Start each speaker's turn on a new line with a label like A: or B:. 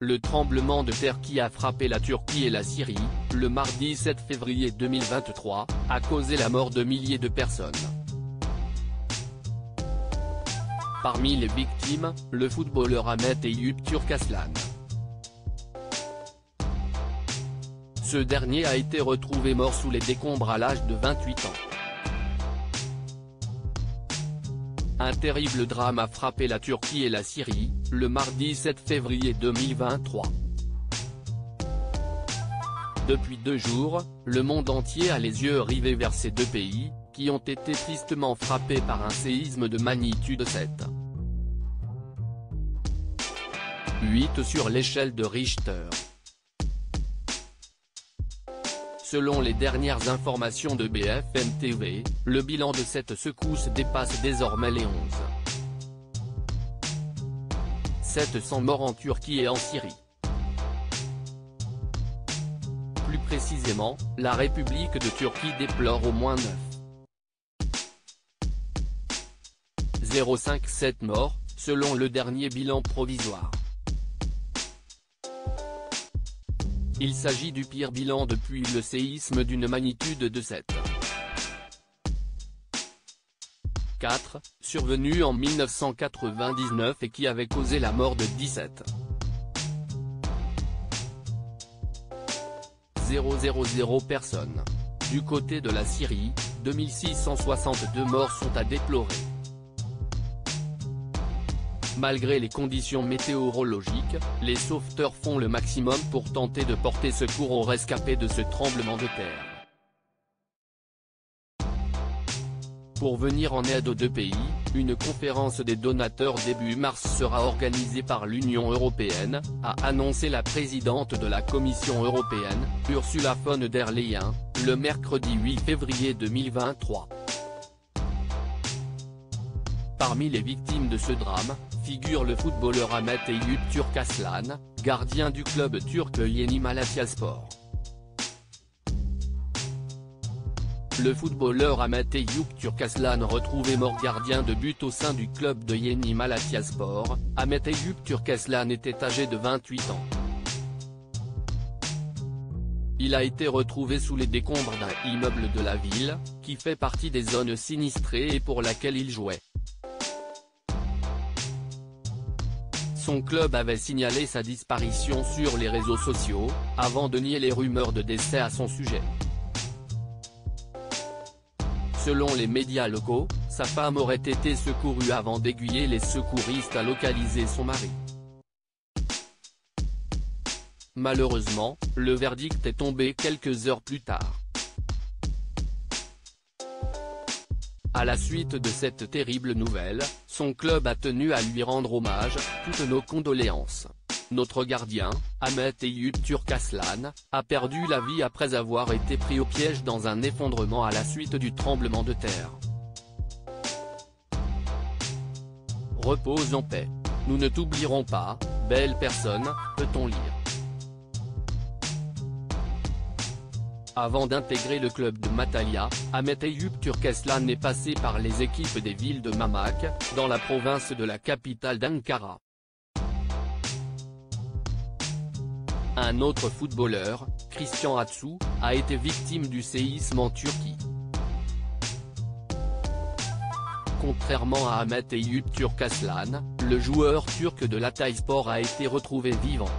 A: le tremblement de terre qui a frappé la Turquie et la Syrie, le mardi 7 février 2023, a causé la mort de milliers de personnes. Parmi les victimes, le footballeur Ahmet Eyüp Turkaslan. Ce dernier a été retrouvé mort sous les décombres à l'âge de 28 ans. Un terrible drame a frappé la Turquie et la Syrie, le mardi 7 février 2023. Depuis 2 jours, le monde entier a les yeux rivés vers ces deux pays, qui ont été tristement frappés par un séisme de magnitude 7. 8 sur l'échelle de Richter. Selon les dernières informations de BFM TV, le bilan de cette secousse dépasse désormais les 11. 700 morts en Turquie et en Syrie. Plus précisément, la République de Turquie déplore au moins 9,57 morts, selon le dernier bilan provisoire. Il s'agit du pire bilan depuis le séisme d'une magnitude de 7,4, survenu en 1999 et qui avait causé la mort de 17,000 personnes. Du côté de la Syrie, 2662 morts sont à déplorer. Malgré les conditions météorologiques, les sauveteurs font le maximum pour tenter de porter secours aux rescapés de ce tremblement de terre. Pour venir en aide aux deux pays, une conférence des donateurs début mars sera organisée par l'Union européenne, a annoncé la présidente de la Commission européenne, Ursula von der Leyen, le mercredi 8 février 2023. Parmi les victimes de ce drame, figure le footballeur Ahmet Eyüp Turkaslan, gardien du club turc Yeni Malatyaspor. Le footballeur Ahmet Eyüp Turkaslan retrouvé mort gardien de but au sein du club de Yeni Malatyaspor. Ahmet Eyüp Turkaslan était âgé de 28 ans. Il a été retrouvé sous les décombres d'un immeuble de la ville, qui fait partie des zones sinistrées et pour laquelle il jouait. Son club avait signalé sa disparition sur les réseaux sociaux, avant de nier les rumeurs de décès à son sujet. Selon les médias locaux, sa femme aurait été secourue avant d'aiguiller les secouristes à localiser son mari. Malheureusement, le verdict est tombé quelques heures plus tard. À la suite de cette terrible nouvelle, son club a tenu à lui rendre hommage, toutes nos condoléances. Notre gardien, Ahmet Eyüp Turkaslan, a perdu la vie après avoir été pris au piège dans un effondrement à la suite du tremblement de terre. Repose en paix. Nous ne t'oublierons pas, belle personne, peut-on lire. Avant d'intégrer le club de Matalya, Ahmet Eyüp Turkaslan est passé par les équipes des villes de Mamak, dans la province de la capitale d'Ankara. Un autre footballeur, Christian Atsu, a été victime du séisme en Turquie. Contrairement à Ahmet Eyüp Turkaslan, le joueur turc de l'Hatayspor a été retrouvé vivant.